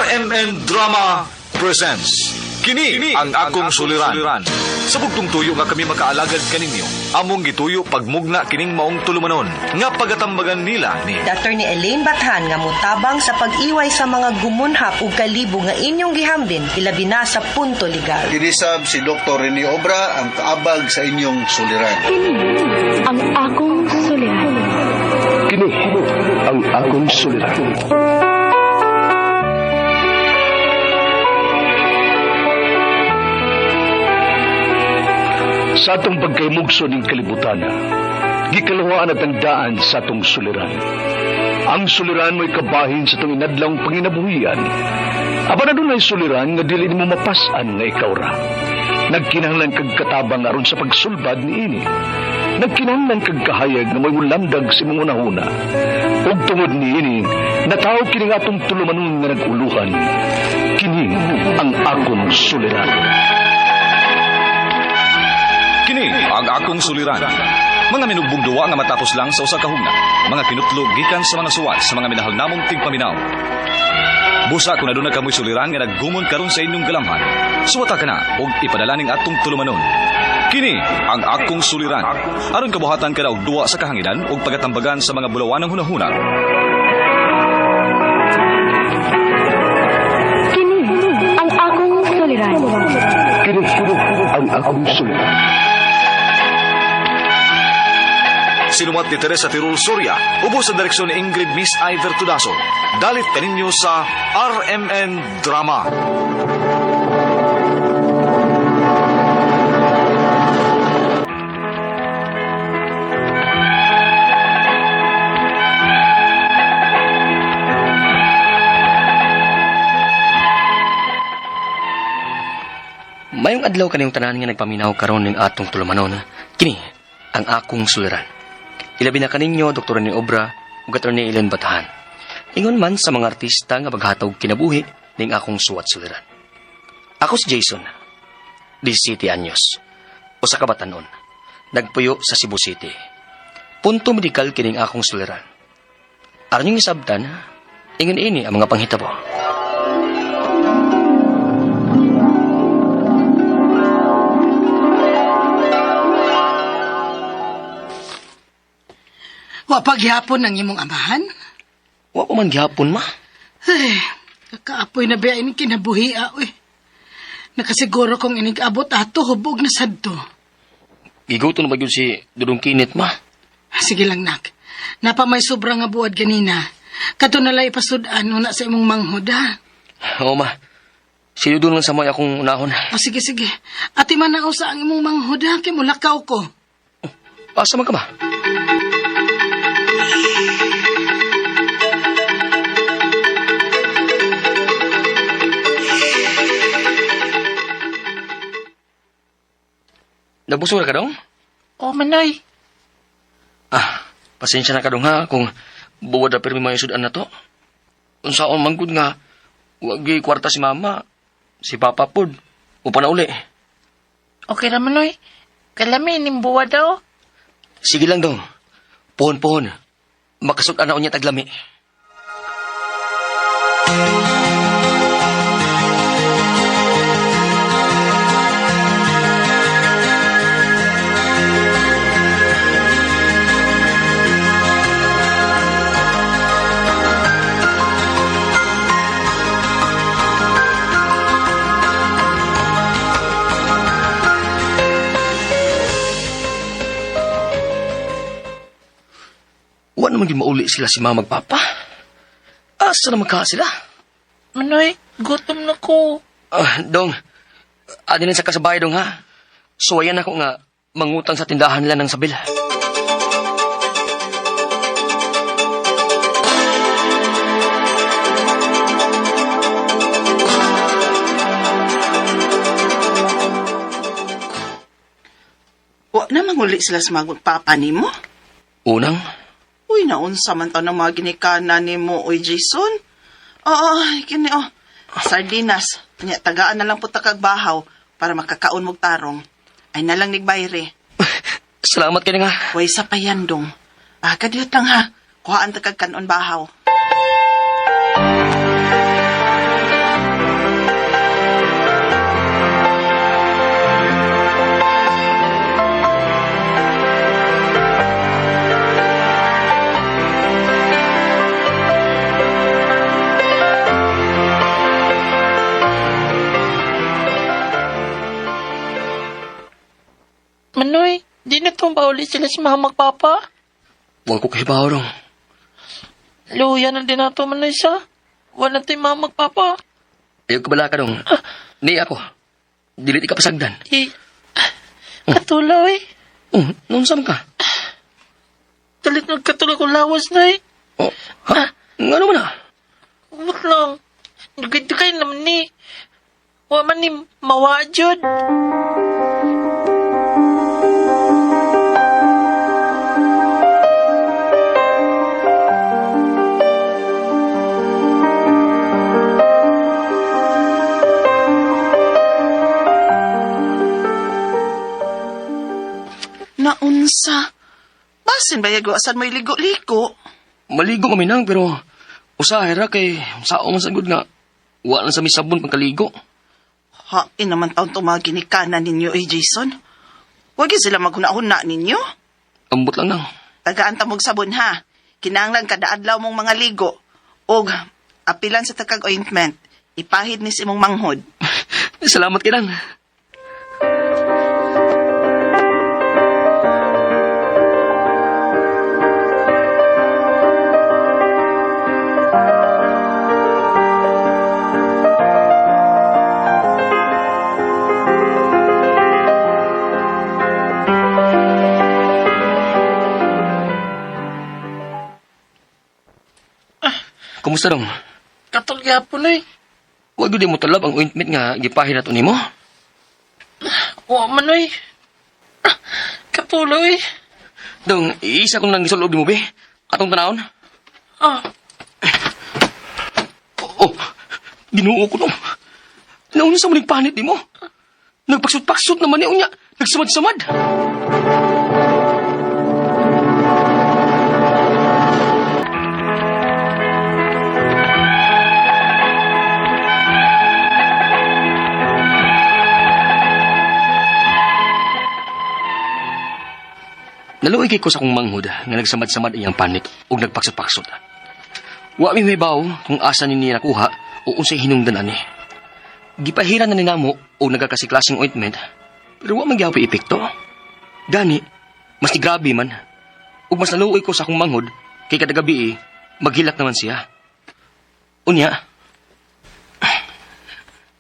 RMN Drama presents Kini ang akong suliran. Sa bugtong tuyo nga kami makaalagad kaninyo, among gituyo pagmugna kining maong tulumanon nga pagatambagan nila ni Dr. ni Elaine Bathan nga mutabang sa pag-iway sa mga gumunhap ug kalibo nga inyong gihambin ilabi na sa punto legal. Kinisab si Dr. Rene Obra ang kaabag sa inyong suliran. Kini ang akong suliran. Kini ang akong suliran. Sa atong pagkaymugso ng kalibutan, gikalawaan at ang daan sa atong suliran. Ang suliran mo'y kabahin sa itong inadlang panginabuhian. Aba na doon ay suliran nga dili mo mapasan nga ikaw ra. Nagkinahanglan kag katabang aron sa pagsulbad ni ini. Nagkinahanglan kag kahayag na may ulamdag sa imong unahuna. Ug tungod ni ini, nataw kini nga atong tulumanon nga naguluhan. Kini ang akong suliran. Kini ang akong suliran. Mga minugbog duwa nga matapos lang sa usa ka hugna. Mga kinutlog gikan sa mga suwat sa mga minahal namong tigpaminaw. Busa kung aduna kamoy suliran nga naggumon karon sa inyong galamhan, suwata ka na ug ipadala ning atong tulumanon. Kini ang akong suliran. Aron kabuhatan ka na og duwa sa kahanginan ug pagatambagan sa mga bulawanang hunahuna. Kini ang akong suliran. Kini ang akong suliran. Sinumat ni Teresa Tirul Soria, ubos sa direksyon ni Ingrid Miss Iver Tudaso. Dalit kaninyo sa RMN Drama. Mayong adlaw kaniyong tanan nga nagpaminaw karon ning atong tulumanon. Kini ang akong suliran. Ilabi na kaninyo, Dr. ni Obra, ug Dr. ni Elaine Bathan. Ingon man sa mga artista nga maghatag kinabuhi ning akong suwat suliran. Ako si Jason, 17 anyos, usa ka batanon, nagpuyo sa Cebu City. Punto medikal kining akong suliran. Aron yung isabtan, ingon ini ang mga panghitabo. Wa paghihapon ang imong amahan? Wa pa man gihapon, ma. Ay, kakaapoy na ba ini kinabuhi, uy. Nakasiguro kong inig-abot ato, hubog na sadto. Giguto na ba yun si Dudong Kinit, ma? Sige lang, nak. Napa may sobra nga buwad ganina. Kato nalay ipasudan, una sa imong manghod, ha? Oo, ma. Si Dudong lang sa mga akong unahon. O sige, sige. Ati man na sa ang imong manghod, ha? Kay mulakaw ko. Asa man ka ba? Nabusura ka dong? O, manoy. Pasensya na ka dong ha kung buwad na pirmi mga isudan na to. Kung saan manggod nga, wag kwarta si mama, si papa pod, upa na uli. Okay na, manoy. Kalamin, nimbuwa daw. Sige lang dong. Pohon-pohon. Makasudan na niya taglami. Wala naman din mauli sila si mama magpapa. Asa naman ka sila? Manoy, gutom na ko. Dong, adinin sa kasabay dong ha. Suwayan ako nga mangutang sa tindahan nila ng sabil. Wa na manguli sila sa mga papa ni mo? Unang, Uy, naunsa man to ng mga ginikanan ni mo, uy, Jason. Oo, kini, sardinas. Nya, tagaan na lang po takagbahaw para makakaon mong tarong. Ay nalang nigbayre. salamat ka na nga. Uy, sa payandong. Kadiyot lang ha. Kuhaan takag kanon bahaw. uli sila si mama papa. Huwag ko kahibaw rong. Luya na din nato man isa. Wala tayo mama papa. Ayaw ka bala ka dong. Ni ako. Dili ka pasagdan. Katulaw eh. Noon saan ka? Galit nagkatulaw ko lawas na eh. Oh, ha? Ano man na? Umot lang. Nagkay naman ni. Wa man ni mawajod. Naunsa? Basin ba yago asan mo iligo-ligo? Maligo kami nang, pero usahay ra kay sao man sagud nga wala na sa may sabon pagkaligo. Ha, naman taon tumagi ni kanan ninyo Jason. Huwag yun sila maghuna-huna ninyo. Ambot lang nang. Tagaan tamog sabon ha. Kinanglan kada adlaw mong mga ligo. Og apilan sa takag ointment. Ipahid ni simong manghod. Salamat kinang. Kumusta dong? Katol gyapon eh. Huwag yun mo talab ang ointment nga gipahin nato nimo. Wa man eh. Kapulo eh. Dong, isa kong nang gisulod mo be. Atong tanawon. Oh, ginuo ko dong. Nauna sa muling panit ni mo. Nagpaksot-paksot naman niya unya. Nagsamad-samad. Naluoy kay ko sa kong manghod nga nagsamad-samad iyang panik ug nagpaksot-paksot. Wa mi mahibaw kung asa ni niya nakuha o unsay hinungdan ani. Gipahiran na ni namo o nagakasiklaseng ointment, pero wa man gyapon epekto. Gani, mas ni grabe man. Ug mas naluoy ko sa kong manghod kay kada gabi maghilak naman siya. Unya,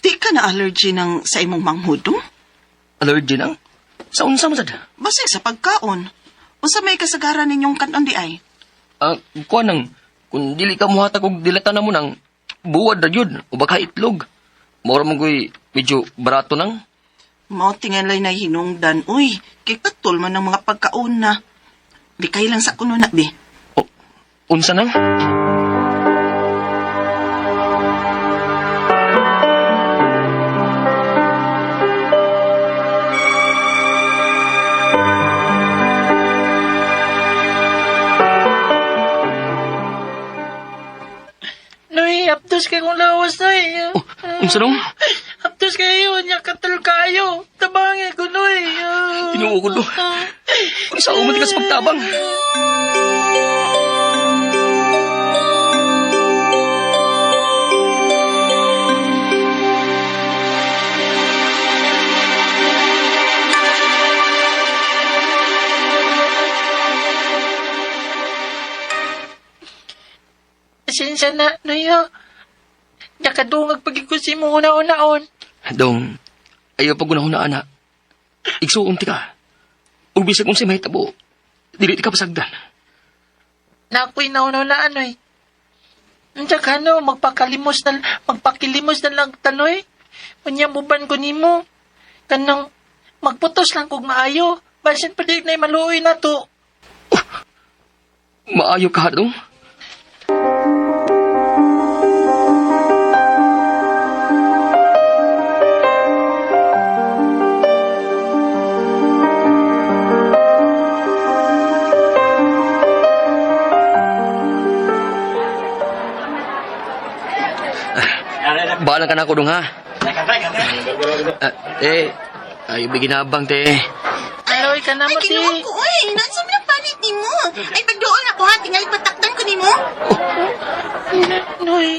Di ka na allergy ng sa imong manghod, oh? allergy nang? Sa unsa man sad? Basig sa pagkaon. Unsa may kasagaran ninyong kanon di ay? Kuha nang, kung dili ka muhatag og dilata na mo nang buwad na yun o baka itlog. Mura mo ko'y medyo barato nang. Mao tingalay na hinungdan. Uy, kay katol man ng mga pagkaon na. Bikay lang sa kuno na, be. O, unsa nang? Noy, aptos kay kong lawas na eh. Unsa nang? Aptos kayo, niya katal kayo. Tabangin ko, Noy. Tinuo ko do. Kung sa umat ka sa pagtabang. Pasensya na, Noy ha. Nakadungag pagikusi mo una-unaon. Dong, ayaw pag unahuna ana. Igsuon ti ka. Ug bisag kung si mahitabo, dili ti ka pasagdan. Nako'y nauna-unaan, Noy. Nandiyan ka, no, magpakilimos na lang tanoy. Manyamuban ko nimo. Kanang magputos lang kung maayo. Basin pa di na maluoy na to. Maayo ka, dong. Bahala ka na ako dong, ha? Ayaw biginabang, te. Aloy ka na mo, Ay, kinuha ko, oy. Nasa mo yung panit ni mo. Ay, pagdoon ako ha. Tingali patakdan ko ni mo. Noy.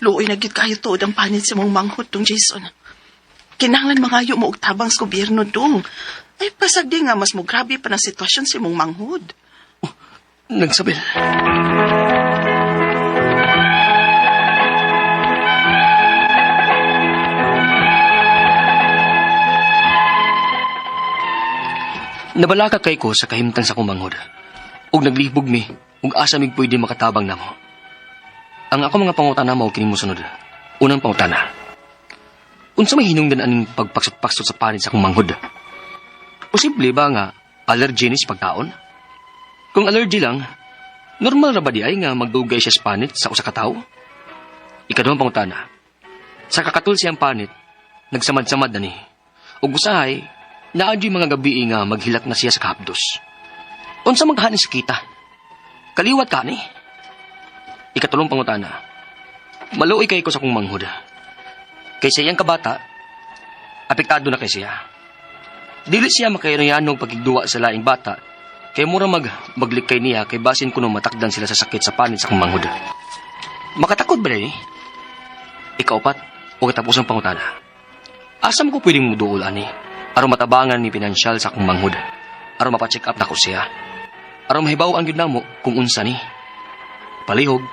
Luoy na gid kayo tuod ang panit sa mong manghod dong Jason. Kinahanglan mangayo mo og tabang sa gobyerno dong. Ay pasagdi nga mas mo grabe pa ng sitwasyon sa mong manghod. Nagsabel. Nabalaka kay ko sa kahimtang sa kumanghod. Ug naglibog mi, ug asa mig pwede makatabang namo. Ang ako mga pangutana mo kini mo sunod. Unang pangutana. Unsa may hinungdan aning pagpaksot-paksot sa panit sa akong manghod? Posible ba nga allergy ni sa pagkaon? Kung allergy lang, normal ra ba di ay nga magdugay siya sa panit sa usa ka tawo? Ikaduhang pangutana. Sa kakatul siyang panit, nagsamad-samad na ni. Ug usahay, naadyo'y mga gabi nga maghilak na siya sa kahapdos. Unsa maghanin sa kita? Kaliwat ka ni? Ikatulong pangutana. Maluoy kay ko sa kong manghod. Kaysa iyang kabata, apektado na kay siya. Dili siya makairoyanog pagigduwa sa laing bata, kay mura maglikay niya kay basin kuno matakdan sila sa sakit sa panit sa kong manghod. Makatakot ba rin eh? Ikaupat o katapusang pangutana. Asam ko pwedeng muduol ani? Aron matabangan ni pinansyal sa akong manghod. Aron mapacheck up na ko siya. Aron mahibaw ang yun namo kung unsa ni. Palihog,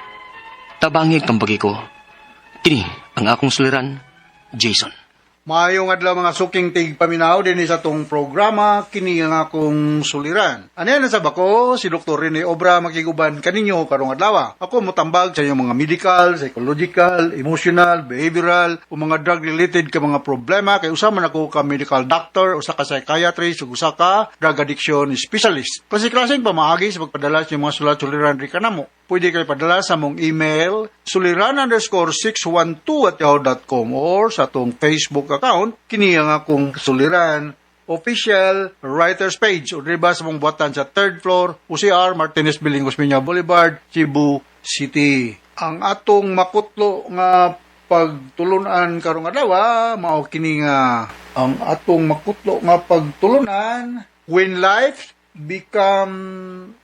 tabangig tambagi ko. Kini ang akong suliran, Jason. Maayong adlaw mga suking tigpaminaw din sa tong programa kini ang akong suliran. Ano sa bako si Dr. Rene Obra makiguban kaninyo karong adlaw. Ako motambag sa inyong mga medical, psychological, emotional, behavioral o mga drug related ka mga problema kay usa man ako ka medical doctor, usa ka psychiatrist ug usa ka drug addiction specialist. Klase-klaseng pamaagi sa pagpadala sa mga sulat-suliran ri kanamo. Pwede kayo padala sa mong email suliran_612@yahoo.com or sa atong Facebook account kini ang akong suliran official writers page o diba sa mong buhatan sa 3rd floor UCR Martinez Building, Osmeña Boulevard, Cebu City. Ang atong makutlo nga pagtulunan karong adlaw mao kini nga ang atong makutlo nga pagtulunan when life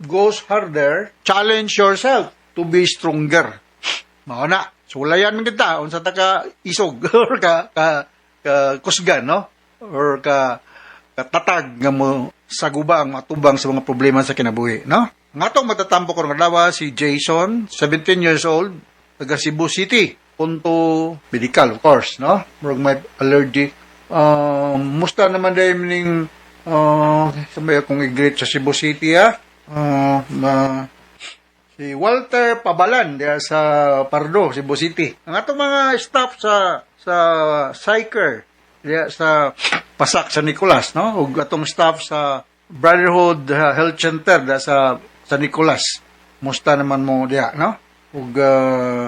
goes harder, challenge yourself to be stronger. Mao na. Sulayan man kita unsa ta ka isog or ka kusgan, no? Or ka tatag nga mo sagubang matubang sa mga problema sa kinabuhi, no? Ang atong matatampo karong adlaw si Jason, 17 years old, taga Cebu City. Punto medical, of course, no? Murag may allergy. Musta naman dahil ning sabay akong i-greet sa Cebu City, si Walter Pabalan diya sa Pardo, Cebu City. Ang atong mga staff sa Psycher diya sa Pasak sa Nicolas, no? Ug atong staff sa Brotherhood Health Center diya sa Nicolas. Musta naman mo diya, no? Ug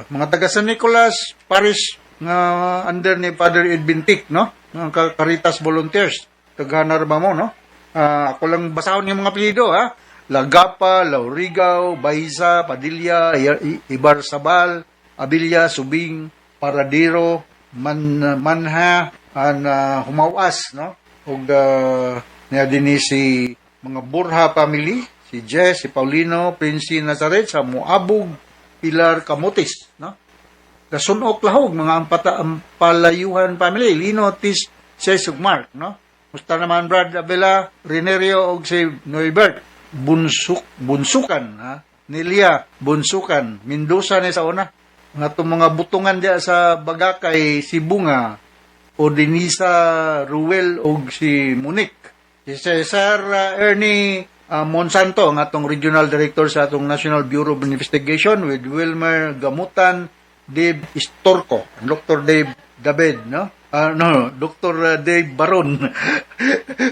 mga taga San Nicolas Parish nga under ni Father Edwin Tick, no? Mga Caritas Volunteers. Taghanar ba mo, no? Ako lang basahon yung mga apelyido, ha? Lagapa, Laurigaw, Baisa, Padilla, Ibarsabal, Abilia, Subing, Paradiro, Manha, Humawas, no? Ug niya din si mga Burha family, si Jess, si Paulino, Prince Nazaret, sa Muabog, Pilar Camotes, no? Gasunok lahog, mga Ampalayuhan family, Lino, Tis, Sesug Mark, no? Musta naman Brad Abela, Renerio og si Noibert, Bunsukan, ha? Nelia, Bunsukan, Mendoza ni sa una. Nga itong mga butungan diya sa Bagakay, si Bunga, o Denisa Ruel og si Monique. Si Cesar Ernie Monsanto, nga itong Regional Director sa itong National Bureau of Investigation with Wilmer Gamutan, Dave Istorco, Dr. Dave David, no? Dr. Dave Baron,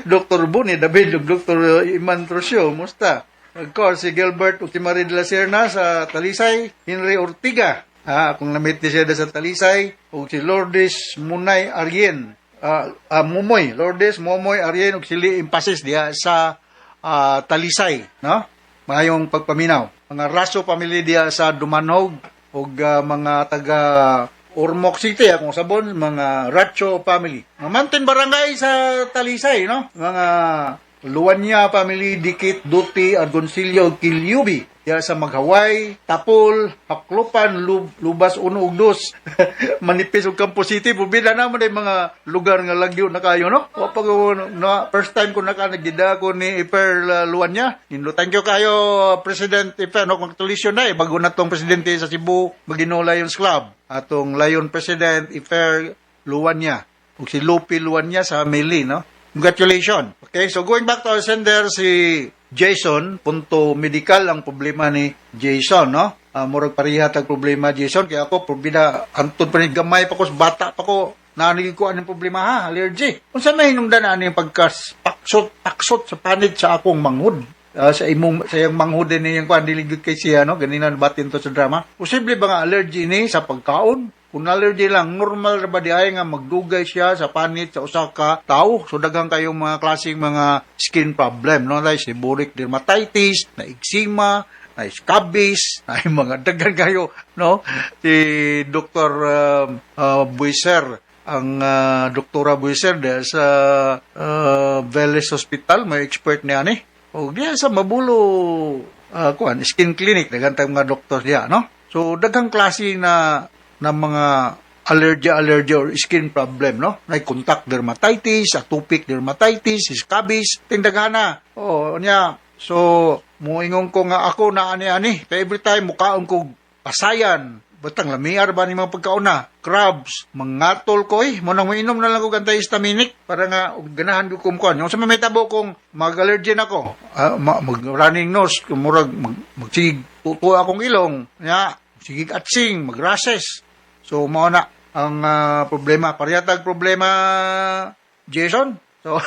Dr. Boni David, Dr. Iman Trosio, musta? Of course, si Gilbert o si Marie de la Serna sa Talisay, Henry Ortiga, kung namit niya sa Talisay, o si Lourdes Munay Arien, Lourdes Momoy Arien, o si Lee Impases diya sa Talisay, no? Mayong pagpaminaw. Mga Raso family diya sa Dumanhog, o mga taga Ormoc City, akong sabon, mga Racho family. Mga Mountain Barangay sa Talisay, no? Mga Luwanya family dikit duti Argoncillo Kilyubi. Diya sa Maghaway, Tapol, Haklupan, Lubas, Uno, ug Dos. Manipis ug Campo City. Pubila naman ay mga lugar nga lagyo na kayo, no? O pag na, first time ko nakanagida ko ni Iper Luwanya. Thank you kayo, President Iper. No? Congratulations na bago na tong presidente sa Cebu, Magino Lions Club. Atong Lion President Iper Luwanya. Ug si Lupi Luwanya sa Mili, no? Congratulations. Okay, so going back to our sender, si Jason, punto medical ang problema ni Jason, no? Murag parihat ang problema Jason, kaya ako, probida, antod pa ni gamay pa ko, bata pa ko, naanigin ko anong problema ha, allergy. Kung saan may hinungdan na yung paksot sa panit sa akong manghud. Sa iyang manghud din yung pandiligod kay siya, no? Ganina nabatin to sa drama. Posible ba nga allergy ni sa pagkaon? Kung allergy lang, normal na ba di ay nga magdugay siya sa panit sa usa ka tao? So daghang kayong mga klaseng mga skin problem, no? Like seborrheic dermatitis, na eczema, na scabies, na mga daghan kayo, no? Si Dr. Buiser, ang Doktora Buiser sa Vélez Hospital, may expert niya ni. O diya sa Mabulo skin clinic, daghang tayong mga doktor diya, no? So daghang klase na mga allergy or skin problem, no? Like contact dermatitis, atopic dermatitis, scabies, tindaghana. Niya. So, muingon ko nga ako na ani-ani. Kaya every time mukaon ko pasayan. Batang lamiar ba ni mga pagkaon na? Crabs, mangatol ko mo nang mainom na lang ko antihistaminic para nga ganahan ko kumkuan. Yung sa may tabo kong mag-allergen ako, mag-running nose, murag magsig tuto akong ilong, niya, sigig atsing, mag-rashes. So, mao na ang problema. Pariyatag problema, Jason. So,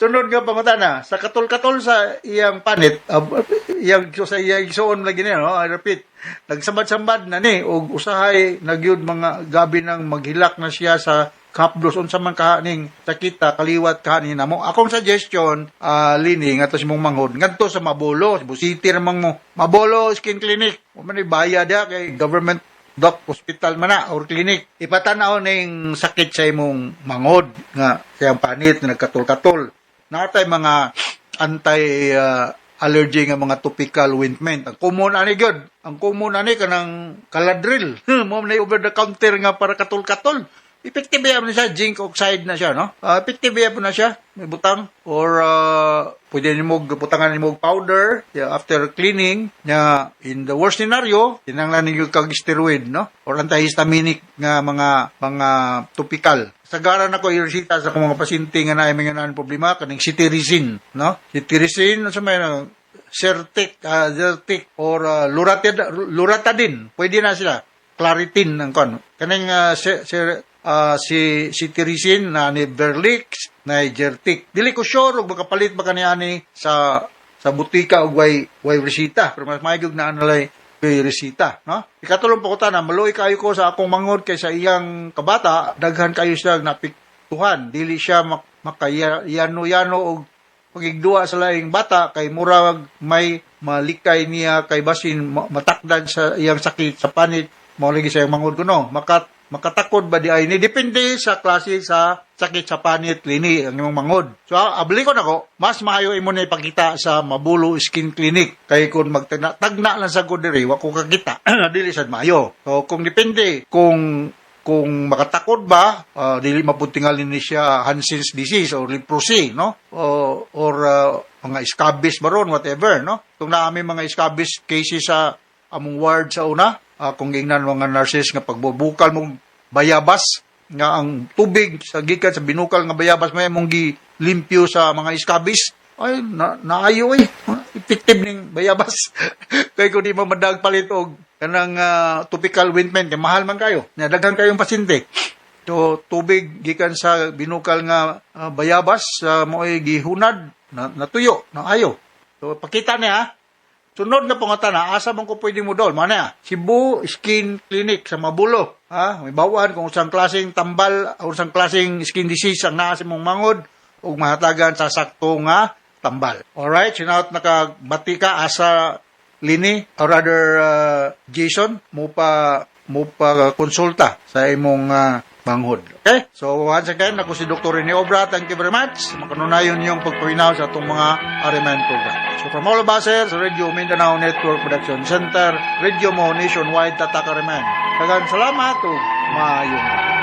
sunod nga pangutana, sa katol-katol sa iyang panit, sa iyang isuon lagi niya, no? I repeat, nagsambad-sambad na ni, o usahay, nagyud mga gabi nang maghilak na siya sa kapdos, unsa man kahaning sakita, kaliwat kahanin na mo. Akong suggestion, Lini, nga to si mong manghod, ngadto sa Mabolo, Cebu City namang mo, Mabolo Skin Clinic, o man bayad kay government hospital man na or clinic. Ipatanaw ning sakit sa imong mangod nga siyang panit na nagkatol-katol. Natay mga anti-allergy nga mga topical ointment. Ang common ani gyud. Ang common ani kanang Caladril. Mo na over the counter nga para katol-katol. Effective na siya, zinc oxide na siya, no? Effective na siya, may butang. Or, pwede nimo butangan nimo powder after cleaning. In the worst scenario, tinanglan ninyo kag steroid, no? Or antihistaminic nga mga topical. Sagaran ako iresita sa mga pasyente nga naay mga problema kaning cetirizine, no? Cetirizine sa may Zyrtec or Loratadine. Pwede na sila. Claritin ang kon. Kaning si cetirizine na ni Berlix na Zyrtec. Dili ko sure ug makapalit ba kaniani sa butika ug way resita. Pero mas mayog na analay kay resita, no? Ikatulong pa ko ta na maluoy kayo ko sa akong mangod kay sa iyang kabata, daghan kayo siya napiktuhan. Dili siya makayano-yano og pagigduwa sa laing bata kay murag may malikay niya kay basin matakdan sa iyang sakit sa panit mo lagi sa iyang mangod kuno. Makatakod ba di ay ni depende sa klase sa sakit sa panit Lini ang imong mangod. So abli ko nako, mas maayo imo na ipakita sa Mabulo Skin Clinic kay kun magtagna lang sa ko diri wa ko kakita dili sad maayo. So kung depende kung makatakod ba dili maputingalin ni siya Hansen's disease or leprosy, no? Or mga scabies baron whatever, no? Kung naami mga scabies cases sa among ward sa una, kung gingnan mga nurses nga pagbubukal mong bayabas nga ang tubig sa gikan sa binukal nga bayabas may mong gilimpyo sa mga scabies, ay naayo effective ning bayabas. Kay kung di mo madag palit og kanang topical ointment kay mahal man kayo. Daghan kayong pasyente. So tubig gikan sa binukal nga bayabas mo'y gihunad natuyo, naayo. So pakita niya. Sunod na pangutana, asa man ko pwede mo dol? Mana? Cebu Skin Clinic sa Mabulo. May bawaan kung usang klaseng tambal o usang klaseng skin disease ang naa sa mong mangod o mahatagan sa sakto nga tambal. Alright, sinaot nakabati ka asa Lini or rather Jason mo pa konsulta sa imong manghod. Okay? So, once again, ako si Dr. Rene Obra. Thank you very much. Makanunayon yung pagpawinaw sa itong mga RMN program. So, from all of us here sa Radio Mindanao Network Production Center, Radio Mo Nationwide Tatak RMN. Daghang salamat ug maayong